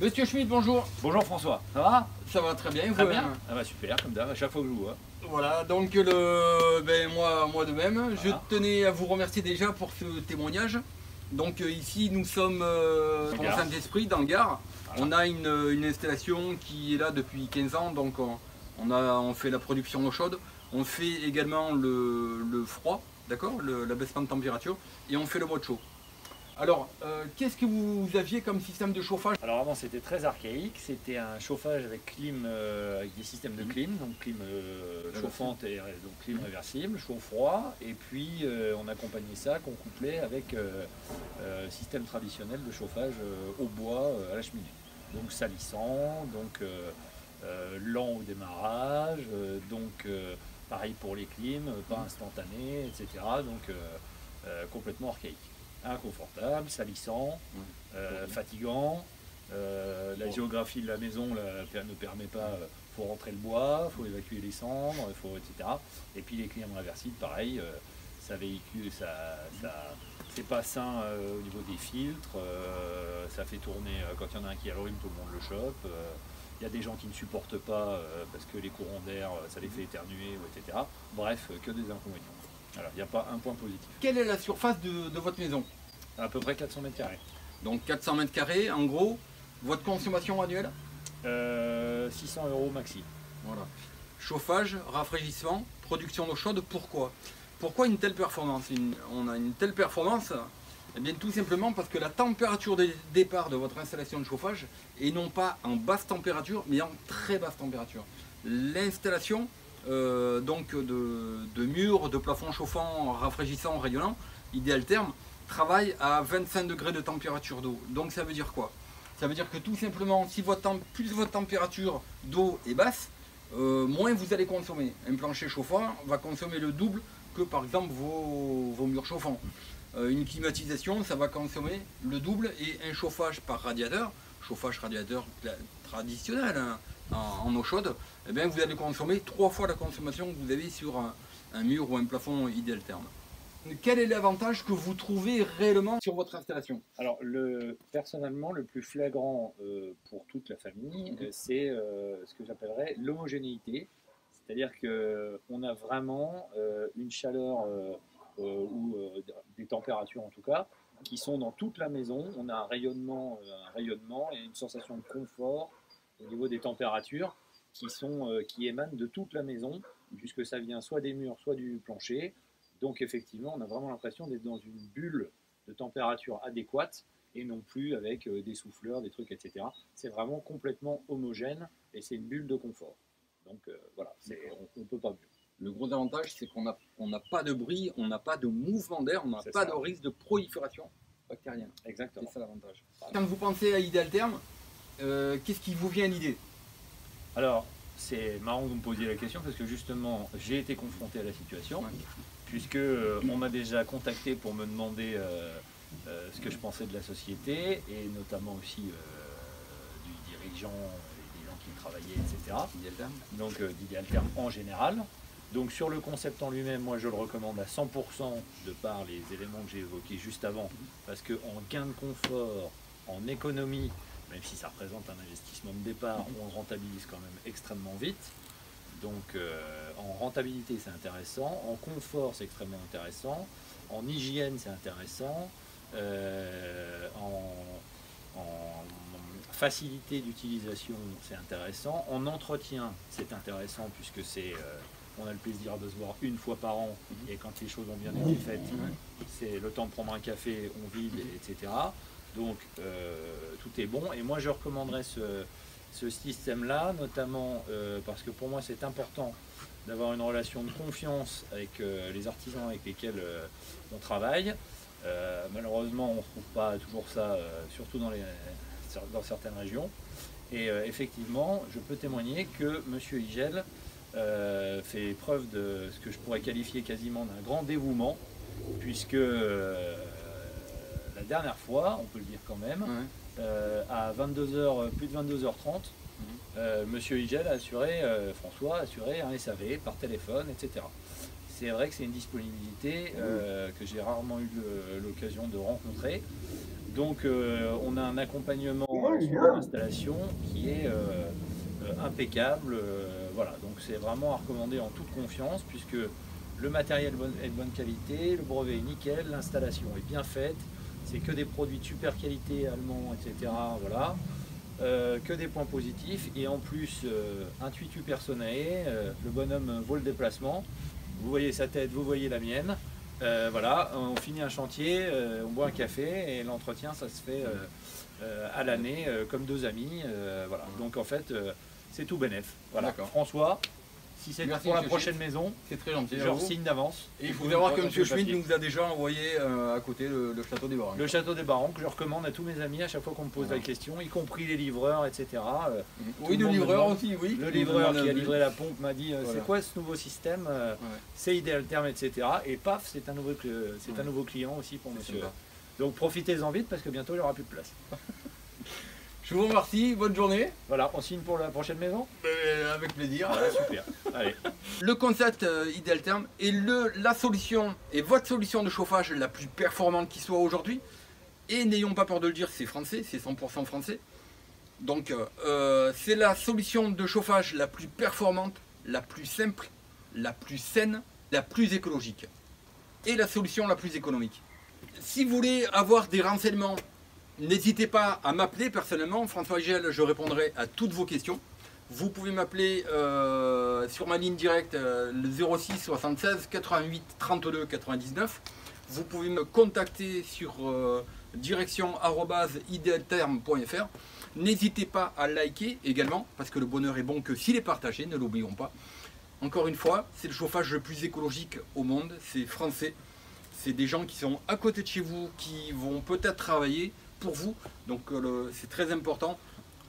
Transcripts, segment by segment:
Monsieur Schmitt, bonjour. Bonjour François, ça va? Ça va très bien, Très bien. Ah bah super, comme d'hab, à chaque fois que je vous vois. Voilà, donc moi de même, voilà. Je tenais à vous remercier déjà pour ce témoignage. Donc ici nous sommes dans Saint-Esprit, dans le Gard. Voilà. On a une installation qui est là depuis 15 ans, donc on fait la production d'eau chaude. On fait également le froid, d'accord, l'abaissement de température, et on fait le mode chaud. Alors, qu'est-ce que vous aviez comme système de chauffage? Alors avant c'était très archaïque, c'était un chauffage avec clim, avec des systèmes de clim, donc clim chauffante et donc clim réversible, chaud-froid, et puis on accompagnait ça, qu'on couplait avec système traditionnel de chauffage au bois à la cheminée. Donc salissant, donc lent au démarrage, donc pareil pour les clims, pas instantané, etc. Donc complètement archaïque. Inconfortable, salissant, fatigant. La géographie de la maison ne permet pas, il faut rentrer le bois, il faut évacuer les cendres, etc. Et puis les clims réversibles, pareil, ça véhicule, c'est pas sain au niveau des filtres, ça fait tourner, quand il y en a un qui allume, tout le monde le chope. Il y a des gens qui ne supportent pas parce que les courants d'air, ça les fait éternuer, etc. Bref, que des inconvénients. Alors, il n'y a pas un point positif. Quelle est la surface de votre maison? À peu près 400 mètres carrés. Donc 400 mètres carrés, en gros, votre consommation annuelle? 600 € maxi. Voilà. Chauffage, rafraîchissement, production d'eau chaude, pourquoi? Pourquoi une telle performance? On a une telle performance, eh bien tout simplement parce que la température de départ de votre installation de chauffage est non pas en basse température, mais en très basse température. L'installation donc de murs, de plafonds chauffants, rafraîchissants, rayonnants, idéal terme, travaille à 25 degrés de température d'eau. Donc ça veut dire quoi? Ça veut dire que tout simplement, si plus votre température d'eau est basse, moins vous allez consommer. Un plancher chauffant va consommer le double que par exemple vos murs chauffants. Une climatisation, ça va consommer le double, et un chauffage par radiateur, chauffage radiateur traditionnel, hein, en eau chaude, eh bien vous allez consommer 3 fois la consommation que vous avez sur un mur ou un plafond idéal terme. Quel est l'avantage que vous trouvez réellement sur votre installation? Alors personnellement, le plus flagrant pour toute la famille, c'est ce que j'appellerais l'homogénéité. C'est-à-dire qu'on a vraiment une chaleur ou des températures en tout cas, qui sont dans toute la maison. On a un rayonnement et une sensation de confort au niveau des températures qui émanent de toute la maison, puisque ça vient soit des murs, soit du plancher. Donc effectivement, on a vraiment l'impression d'être dans une bulle de température adéquate et non plus avec des souffleurs, des trucs, etc. C'est vraiment complètement homogène et c'est une bulle de confort. Donc voilà, on ne peut pas mieux. Le gros avantage, c'est qu'on n'a pas de bruit, on n'a pas de mouvement d'air, on n'a pas de risque de prolifération bactérienne. Exactement. C'est ça l'avantage. Quand vous pensez à idéal terme, qu'est-ce qui vous vient à l'idée? Alors, c'est marrant que vous me posiez la question parce que justement, j'ai été confronté à la situation, puisque on m'a déjà contacté pour me demander ce que je pensais de la société, et notamment aussi du dirigeant et des gens qui travaillaient, etc. Donc d'idéal terme en général. Donc sur le concept en lui-même, moi je le recommande à 100% de par les éléments que j'ai évoqués juste avant, parce qu'en gain de confort, en économie, même si ça représente un investissement de départ, on le rentabilise quand même extrêmement vite. Donc en rentabilité c'est intéressant, en confort c'est extrêmement intéressant, en hygiène c'est intéressant, en facilité d'utilisation c'est intéressant, en entretien c'est intéressant puisque on a le plaisir de se voir une fois par an, et quand les choses ont bien été faites, c'est le temps de prendre un café, on vide, etc. Donc tout est bon, et moi je recommanderais ce système-là, notamment parce que pour moi c'est important d'avoir une relation de confiance avec les artisans avec lesquels on travaille. Malheureusement on ne trouve pas toujours ça, surtout dans certaines régions. Et effectivement, je peux témoigner que M. Igel fait preuve de ce que je pourrais qualifier quasiment d'un grand dévouement, puisque la dernière fois, on peut le dire quand même, à 22h, plus de 22h30, Monsieur Igel a assuré, François a assuré un SAV par téléphone, etc. C'est vrai que c'est une disponibilité que j'ai rarement eu l'occasion de rencontrer. Donc on a un accompagnement sur une installation qui est impeccable. Voilà, donc c'est vraiment à recommander en toute confiance puisque le matériel est de bonne qualité, le brevet est nickel, l'installation est bien faite, c'est que des produits de super qualité allemands, etc. Voilà. Que des points positifs et en plus intuitu personae, le bonhomme vaut le déplacement, vous voyez sa tête, vous voyez la mienne, voilà, on finit un chantier, on boit un café et l'entretien ça se fait à l'année comme deux amis, voilà. Donc en fait c'est tout bénef. Voilà. François, si c'est pour la prochaine maison, c'est très gentil. Je signe d'avance. Et il faut savoir que M. Schmitt nous a déjà envoyé à côté le château des Barons. Le château des Barons que je recommande à tous mes amis à chaque fois qu'on me pose la question, y compris les livreurs, etc. Oui, le livreur aussi, oui. Le livreur qui a livré la pompe m'a dit c'est quoi ce nouveau système, c'est Idealtherm, etc. Et paf, c'est un nouveau client aussi pour monsieur. Donc profitez-en vite parce que bientôt il n'y aura plus de place. Je vous remercie, bonne journée. Voilà, on signe pour la prochaine maison. Avec plaisir. Voilà, super. Allez. Le concept Idealtherm est la solution et votre solution de chauffage la plus performante qui soit aujourd'hui. Et n'ayons pas peur de le dire, c'est français, c'est 100% français. Donc c'est la solution de chauffage la plus performante, la plus simple, la plus saine, la plus écologique. Et la solution la plus économique. Si vous voulez avoir des renseignements, n'hésitez pas à m'appeler personnellement, François Igel, je répondrai à toutes vos questions. Vous pouvez m'appeler sur ma ligne directe, le 06 76 88 32 99. Vous pouvez me contacter sur direction@idealtherm.fr. N'hésitez pas à liker également, parce que le bonheur est bon que s'il est partagé, ne l'oublions pas. Encore une fois, c'est le chauffage le plus écologique au monde, c'est français. C'est des gens qui sont à côté de chez vous, qui vont peut-être travailler pour vous, donc c'est très important.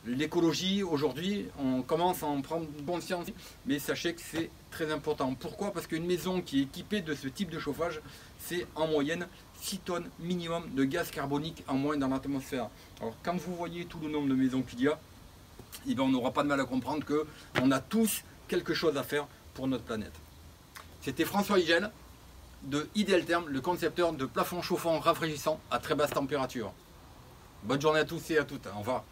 L'écologie aujourd'hui, on commence à en prendre conscience, mais sachez que c'est très important. Pourquoi? Parce qu'une maison qui est équipée de ce type de chauffage, c'est en moyenne 6 tonnes minimum de gaz carbonique en moins dans l'atmosphère. Alors quand vous voyez tout le nombre de maisons qu'il y a, eh bien, on n'aura pas de mal à comprendre qu'on a tous quelque chose à faire pour notre planète. C'était François Igel de Idealtherm, le concepteur de plafonds chauffants rafraîchissants à très basse température. Bonne journée à tous et à toutes. Au revoir.